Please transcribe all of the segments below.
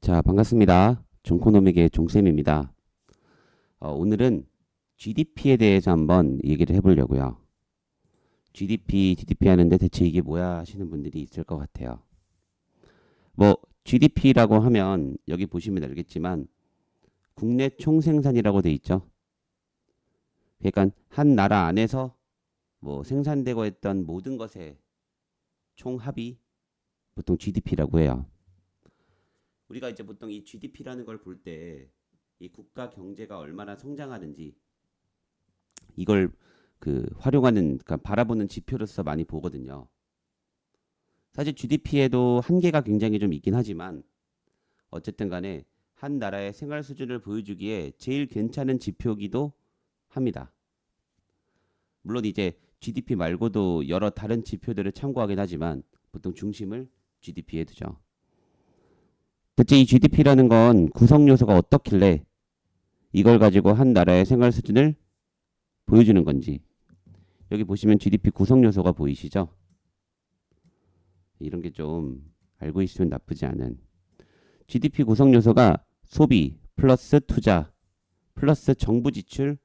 자, 반갑습니다. 종코노믹의 종쌤입니다. 오늘은 GDP에 대해서 한번 얘기를 해보려고요. GDP 하는데 대체 이게 뭐야 하시는 분들이 있을 것 같아요. 뭐 GDP라고 하면 여기 보시면 알겠지만 국내 총생산이라고 돼 있죠. 그러니까 한 나라 안에서 뭐 생산되고 했던 모든 것의 총합이 보통 GDP라고 해요. 우리가 이제 보통 이 GDP라는 걸 볼 때 이 국가 경제가 얼마나 성장하는지 이걸 활용하는, 그러니까 바라보는 지표로서 많이 보거든요. 사실 GDP에도 한계가 굉장히 좀 있긴 하지만 어쨌든 간에 한 나라의 생활 수준을 보여주기에 제일 괜찮은 지표기도 합니다. 물론 이제 GDP 말고도 여러 다른 지표들을 참고하긴 하지만 보통 중심을 GDP에 두죠. 대체 이 GDP라는 건 구성 요소가 어떻길래 이걸 가지고 한 나라의 생활 수준을 보여주는 건지. 여기 보시면 GDP 구성 요소가 보이시죠? 이런 게 좀 알고 있으면 나쁘지 않은. GDP 구성 요소가 소비 플러스 투자 플러스 정부 지출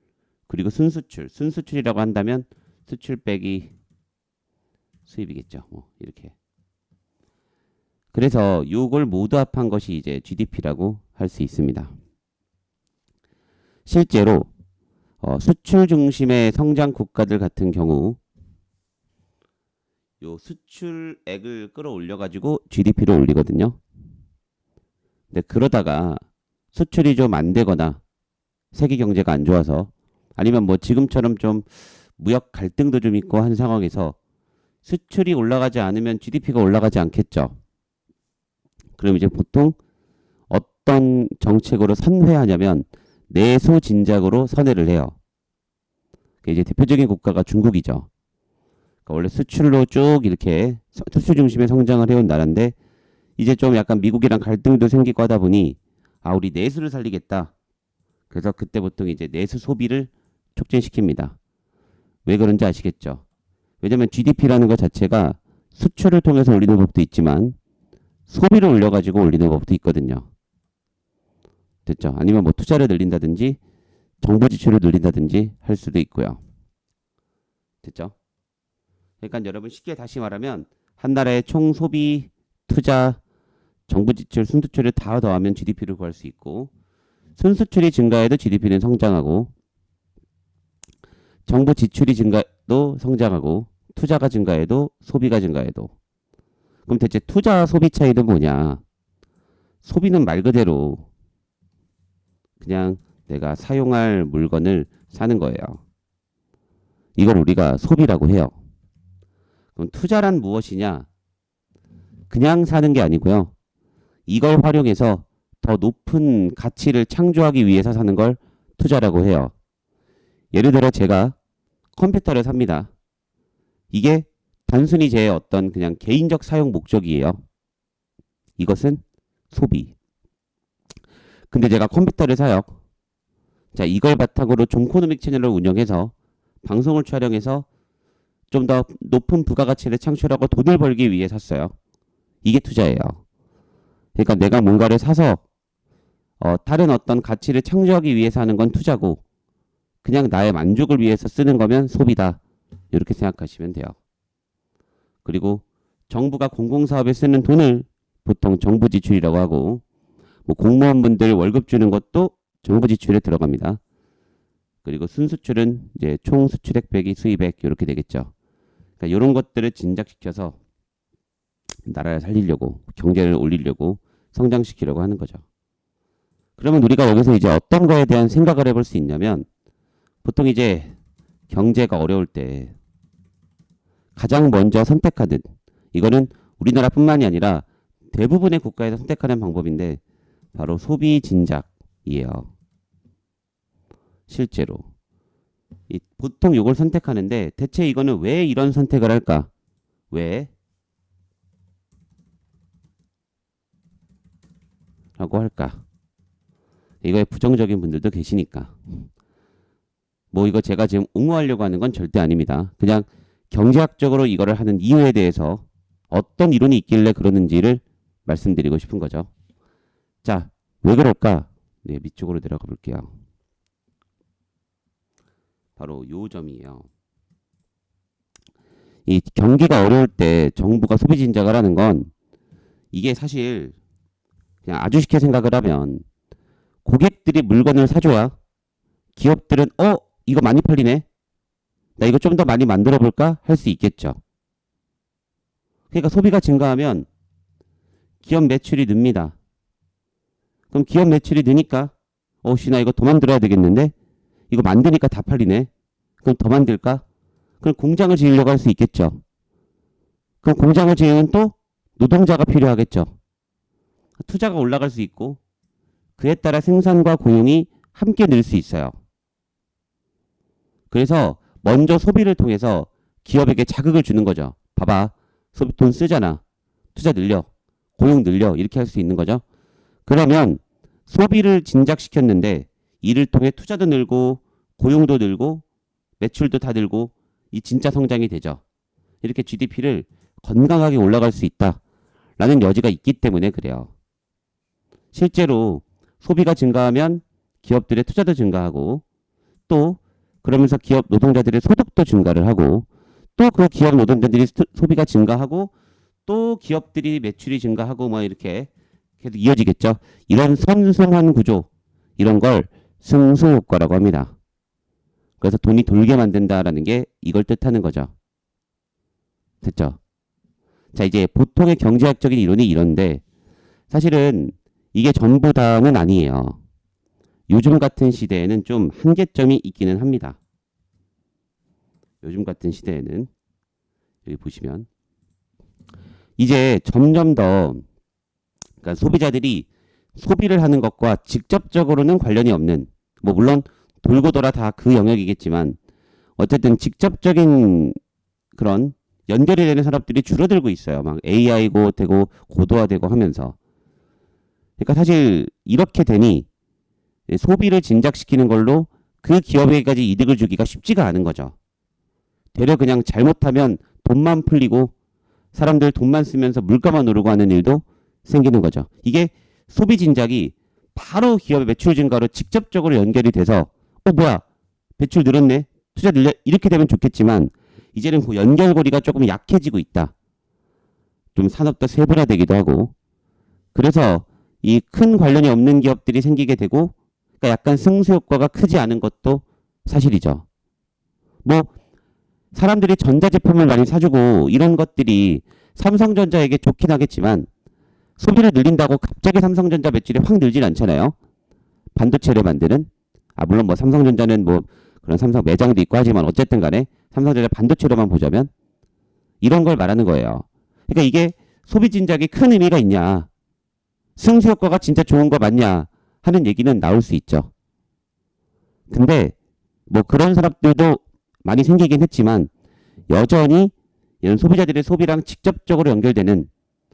그리고 순수출. 순수출이라고 한다면 수출 빼기 수입이겠죠. 뭐 이렇게. 그래서 이걸 모두 합한 것이 이제 GDP라고 할 수 있습니다. 실제로 수출 중심의 성장 국가들 같은 경우 요 수출액을 끌어올려 가지고 GDP를 올리거든요. 근데 그러다가 수출이 좀 안 되거나 세계 경제가 안 좋아서 아니면 뭐 지금처럼 좀 무역 갈등도 좀 있고 한 상황에서 수출이 올라가지 않으면 GDP가 올라가지 않겠죠. 그럼 이제 보통 어떤 정책으로 선회하냐면 내수 진작으로 선회를 해요. 이제 대표적인 국가가 중국이죠. 그러니까 원래 수출로 쭉 이렇게 수출 중심의 성장을 해온 나라인데 이제 좀 약간 미국이랑 갈등도 생기고 하다 보니 우리 내수를 살리겠다. 그래서 그때 보통 이제 내수 소비를 촉진시킵니다. 왜 그런지 아시겠죠? 왜냐면 GDP라는 것 자체가 수출을 통해서 올리는 법도 있지만 소비를 올려가지고 올리는 법도 있거든요. 됐죠? 아니면 뭐 투자를 늘린다든지 정부 지출을 늘린다든지 할 수도 있고요. 됐죠? 그러니까 여러분 쉽게 다시 말하면 한 나라의 총 소비, 투자, 정부 지출, 순수출을 다 더하면 GDP를 구할 수 있고 순수출이 증가해도 GDP는 성장하고 정부 지출이 증가해도 성장하고 투자가 증가해도 소비가 증가해도 그럼 대체 투자 소비 차이는 뭐냐? 소비는 말 그대로 그냥 내가 사용할 물건을 사는 거예요. 이걸 우리가 소비라고 해요. 그럼 투자란 무엇이냐? 그냥 사는 게 아니고요. 이걸 활용해서 더 높은 가치를 창조하기 위해서 사는 걸 투자라고 해요. 예를 들어 제가 컴퓨터를 삽니다. 이게 단순히 제 어떤 그냥 개인적 사용 목적이에요. 이것은 소비. 근데 제가 컴퓨터를 사요. 자, 이걸 바탕으로 종코노믹 채널을 운영해서 방송을 촬영해서 좀 더 높은 부가가치를 창출하고 돈을 벌기 위해 샀어요. 이게 투자예요. 그러니까 내가 뭔가를 사서 다른 어떤 가치를 창조하기 위해서 하는 건 투자고 그냥 나의 만족을 위해서 쓰는 거면 소비다. 이렇게 생각하시면 돼요. 그리고 정부가 공공사업에 쓰는 돈을 보통 정부 지출이라고 하고 뭐 공무원분들 월급 주는 것도 정부 지출에 들어갑니다. 그리고 순수출은 이제 총 수출액 빼기 수입액 이렇게 되겠죠. 그러니까 이런 것들을 진작시켜서 나라를 살리려고 경제를 올리려고 성장시키려고 하는 거죠. 그러면 우리가 여기서 이제 어떤 거에 대한 생각을 해볼 수 있냐면 보통 이제 경제가 어려울 때 가장 먼저 선택하는 이거는 우리나라뿐만이 아니라 대부분의 국가에서 선택하는 방법인데 바로 소비 진작이에요. 실제로 보통 이걸 선택하는데 대체 이거는 왜 이런 선택을 할까? 왜? 라고 할까? 이거에 부정적인 분들도 계시니까. 뭐 이거 제가 지금 옹호하려고 하는 건 절대 아닙니다. 그냥 경제학적으로 이거를 하는 이유에 대해서 어떤 이론이 있길래 그러는지를 말씀드리고 싶은 거죠. 자, 왜 그럴까? 네, 밑쪽으로 내려가 볼게요. 바로 요 점이에요. 이 경기가 어려울 때 정부가 소비 진작을 하는 건 이게 사실 그냥 아주 쉽게 생각을 하면 고객들이 물건을 사줘야 기업들은 이거 많이 팔리네. 나 이거 좀 더 많이 만들어 볼까? 할 수 있겠죠. 그러니까 소비가 증가하면 기업 매출이 늡니다. 그럼 기업 매출이 느니까 나 이거 더 만들어야 되겠는데? 이거 만드니까 다 팔리네. 그럼 더 만들까? 그럼 공장을 지으려고 할 수 있겠죠. 그럼 공장을 지으면 또 노동자가 필요하겠죠. 투자가 올라갈 수 있고 그에 따라 생산과 고용이 함께 늘 수 있어요. 그래서 먼저 소비를 통해서 기업에게 자극을 주는 거죠. 봐봐. 소비 돈 쓰잖아. 투자 늘려. 고용 늘려. 이렇게 할 수 있는 거죠. 그러면 소비를 진작시켰는데 이를 통해 투자도 늘고 고용도 늘고 매출도 다 늘고 이 진짜 성장이 되죠. 이렇게 GDP를 건강하게 올라갈 수 있다라는 여지가 있기 때문에 그래요. 실제로 소비가 증가하면 기업들의 투자도 증가하고 또 그러면서 기업 노동자들의 소득도 증가를 하고 또 그 기업 노동자들이 소비가 증가하고 또 기업들이 매출이 증가하고 뭐 이렇게 계속 이어지겠죠. 이런 선순환 구조 이런 걸 승수효과라고 합니다. 그래서 돈이 돌게 만든다라는 게 이걸 뜻하는 거죠. 됐죠? 자, 이제 보통의 경제학적인 이론이 이런데 사실은 이게 전부 다는 아니에요. 요즘 같은 시대에는 좀 한계점이 있기는 합니다. 요즘 같은 시대에는 여기 보시면 이제 점점 더 그러니까 소비자들이 소비를 하는 것과 직접적으로는 관련이 없는 뭐 물론 돌고 돌아 다 그 영역이겠지만 어쨌든 직접적인 그런 연결이 되는 산업들이 줄어들고 있어요. 막 AI고 되고 고도화되고 하면서 그러니까 사실 이렇게 되니 소비를 진작시키는 걸로 그 기업에게까지 이득을 주기가 쉽지가 않은 거죠. 되려 그냥 잘못하면 돈만 풀리고 사람들 돈만 쓰면서 물가만 오르고 하는 일도 생기는 거죠. 이게 소비 진작이 바로 기업의 매출 증가로 직접적으로 연결이 돼서 뭐야 매출 늘었네 투자 늘려 이렇게 되면 좋겠지만 이제는 그 연결고리가 조금 약해지고 있다. 좀 산업도 세분화되기도 하고 그래서 이 큰 관련이 없는 기업들이 생기게 되고 그러니까 약간 승수효과가 크지 않은 것도 사실이죠. 뭐 사람들이 전자제품을 많이 사주고 이런 것들이 삼성전자에게 좋긴 하겠지만 소비를 늘린다고 갑자기 삼성전자 매출이 확 늘진 않잖아요. 반도체를 만드는 물론 뭐 삼성전자는 뭐 그런 삼성 매장도 있고 하지만 어쨌든 간에 삼성전자 반도체로만 보자면 이런 걸 말하는 거예요. 그러니까 이게 소비 진작에 큰 의미가 있냐 승수 효과가 진짜 좋은 거 맞냐 하는 얘기는 나올 수 있죠. 근데 뭐 그런 사람들도 많이 생기긴 했지만 여전히 이런 소비자들의 소비랑 직접적으로 연결되는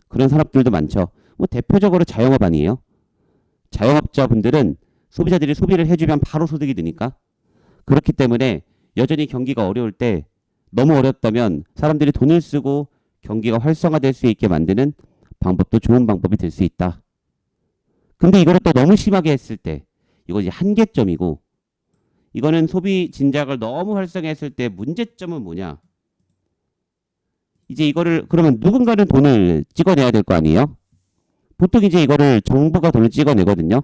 그런 산업들도 많죠. 뭐 대표적으로 자영업 아니에요. 자영업자분들은 소비자들이 소비를 해주면 바로 소득이 드니까 그렇기 때문에 여전히 경기가 어려울 때 너무 어렵다면 사람들이 돈을 쓰고 경기가 활성화될 수 있게 만드는 방법도 좋은 방법이 될 수 있다. 근데 이거를 또 너무 심하게 했을 때 이거 이제 한계점이고 이거는 소비 진작을 너무 활성화했을 때 문제점은 뭐냐? 이제 이거를 그러면 누군가는 돈을 찍어내야 될 거 아니에요? 보통 이제 이거를 정부가 돈을 찍어내거든요.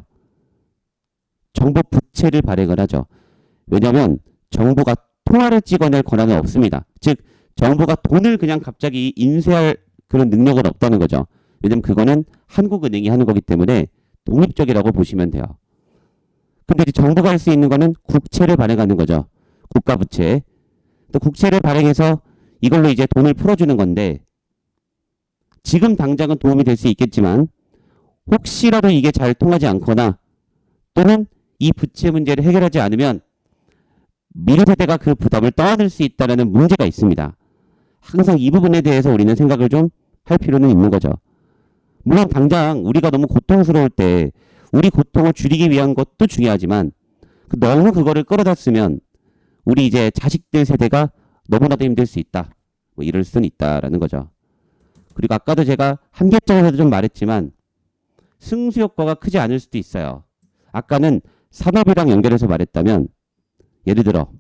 정부 부채를 발행을 하죠. 왜냐하면 정부가 통화를 찍어낼 권한은 없습니다. 즉 정부가 돈을 그냥 갑자기 인쇄할 그런 능력은 없다는 거죠. 왜냐하면 그거는 한국은행이 하는 거기 때문에 독립적이라고 보시면 돼요. 근데 이제 정부가 할 수 있는 거는 국채를 발행하는 거죠. 국가부채. 또 국채를 발행해서 이걸로 이제 돈을 풀어주는 건데 지금 당장은 도움이 될 수 있겠지만 혹시라도 이게 잘 통하지 않거나 또는 이 부채 문제를 해결하지 않으면 미래 세대가 그 부담을 떠안을 수 있다는 문제가 있습니다. 항상 이 부분에 대해서 우리는 생각을 좀 할 필요는 있는 거죠. 물론 당장 우리가 너무 고통스러울 때 우리 고통을 줄이기 위한 것도 중요하지만 너무 그거를 끌어다 쓰면 우리 이제 자식들 세대가 너무나도 힘들 수 있다. 뭐 이럴 수는 있다라는 거죠. 그리고 아까도 제가 한계점에서도 좀 말했지만 승수 효과가 크지 않을 수도 있어요. 아까는 산업이랑 연결해서 말했다면 예를 들어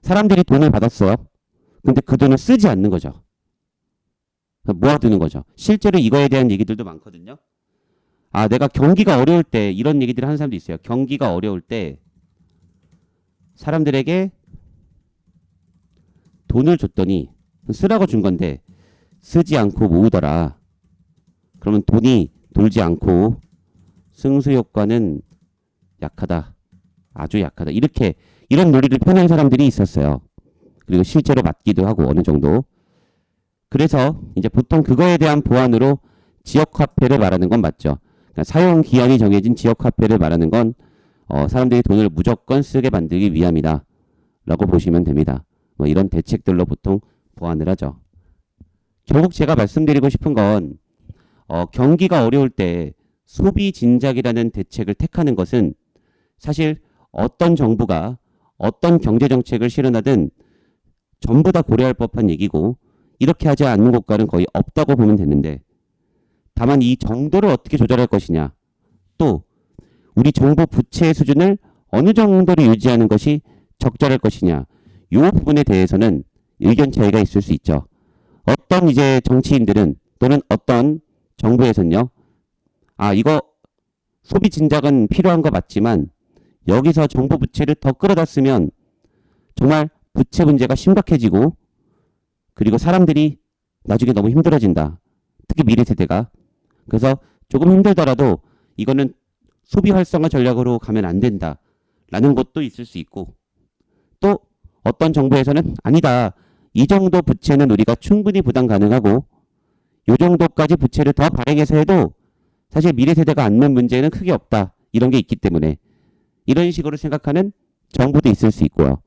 사람들이 돈을 받았어요. 근데 그 돈을 쓰지 않는 거죠. 모아두는 거죠. 실제로 이거에 대한 얘기들도 많거든요. 아, 내가 경기가 어려울 때 이런 얘기들을 하는 사람도 있어요. 경기가 어려울 때 사람들에게 돈을 줬더니 쓰라고 준 건데 쓰지 않고 모으더라. 그러면 돈이 돌지 않고 승수 효과는 약하다. 아주 약하다. 이렇게 이런 논리를 펴낸 사람들이 있었어요. 그리고 실제로 맞기도 하고 어느 정도. 그래서 이제 보통 그거에 대한 보완으로 지역화폐를 말하는 건 맞죠. 그러니까 사용 기한이 정해진 지역화폐를 말하는 건 사람들이 돈을 무조건 쓰게 만들기 위함이다. 라고 보시면 됩니다. 뭐 이런 대책들로 보통 보완을 하죠. 결국 제가 말씀드리고 싶은 건 경기가 어려울 때 소비 진작이라는 대책을 택하는 것은 사실 어떤 정부가 어떤 경제정책을 실현하든 전부 다 고려할 법한 얘기고 이렇게 하지 않는 국가는 거의 없다고 보면 되는데 다만 이 정도를 어떻게 조절할 것이냐 또 우리 정부 부채의 수준을 어느 정도로 유지하는 것이 적절할 것이냐 이 부분에 대해서는 의견 차이가 있을 수 있죠. 어떤 이제 정치인들은 또는 어떤 정부에서는요. 아 이거 소비 진작은 필요한 거 맞지만 여기서 정부 부채를 더 끌어다 쓰면 정말 부채 문제가 심각해지고 그리고 사람들이 나중에 너무 힘들어진다. 특히 미래 세대가. 그래서 조금 힘들더라도 이거는 소비 활성화 전략으로 가면 안 된다. 라는 것도 있을 수 있고 또 어떤 정부에서는 아니다. 이 정도 부채는 우리가 충분히 부담 가능하고 이 정도까지 부채를 더 발행해서 해도 사실 미래 세대가 안는 문제는 크게 없다. 이런 게 있기 때문에 이런 식으로 생각하는 정부도 있을 수 있고요.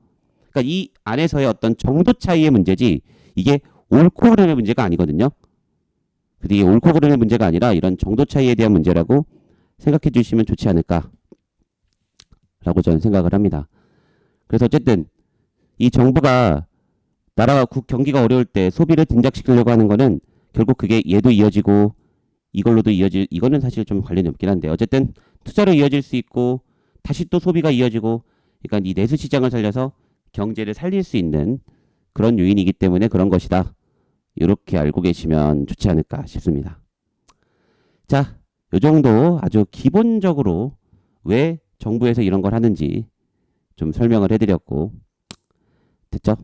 그러니까 이 안에서의 어떤 정도 차이의 문제지 이게 옳고 그름의 문제가 아니거든요. 근데 이게 옳고 그름의 문제가 아니라 이런 정도 차이에 대한 문제라고 생각해 주시면 좋지 않을까 라고 저는 생각을 합니다. 그래서 어쨌든 이 정부가 나라가 경기가 어려울 때 소비를 진작시키려고 하는 거는 결국 그게 얘도 이어지고 이걸로도 이거는 사실 좀 관련이 없긴 한데 어쨌든 투자로 이어질 수 있고 다시 또 소비가 이어지고 그러니까 이 내수 시장을 살려서 경제를 살릴 수 있는 그런 요인이기 때문에 그런 것이다. 이렇게 알고 계시면 좋지 않을까 싶습니다. 자, 이 정도 아주 기본적으로 왜 정부에서 이런 걸 하는지 좀 설명을 해드렸고 됐죠?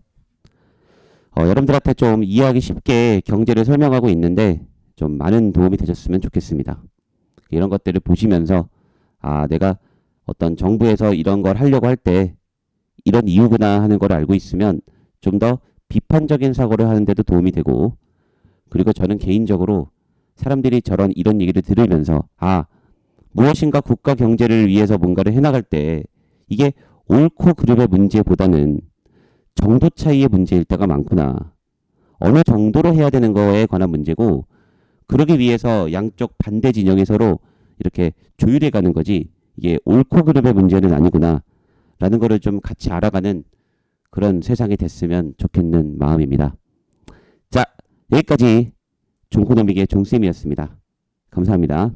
여러분들한테 좀 이해하기 쉽게 경제를 설명하고 있는데 좀 많은 도움이 되셨으면 좋겠습니다. 이런 것들을 보시면서 아 내가 어떤 정부에서 이런 걸 하려고 할 때 이런 이유구나 하는 걸 알고 있으면 좀 더 비판적인 사고를 하는데도 도움이 되고 그리고 저는 개인적으로 사람들이 이런 얘기를 들으면서 아 무엇인가 국가 경제를 위해서 뭔가를 해나갈 때 이게 옳고 그름의 문제보다는 정도 차이의 문제일 때가 많구나. 어느 정도로 해야 되는 거에 관한 문제고 그러기 위해서 양쪽 반대 진영이 서로 이렇게 조율해 가는 거지 이게 옳고 그름의 문제는 아니구나 라는 거를 좀 같이 알아가는 그런 세상이 됐으면 좋겠는 마음입니다. 자 여기까지 종코노믹의 종쌤이었습니다. 감사합니다.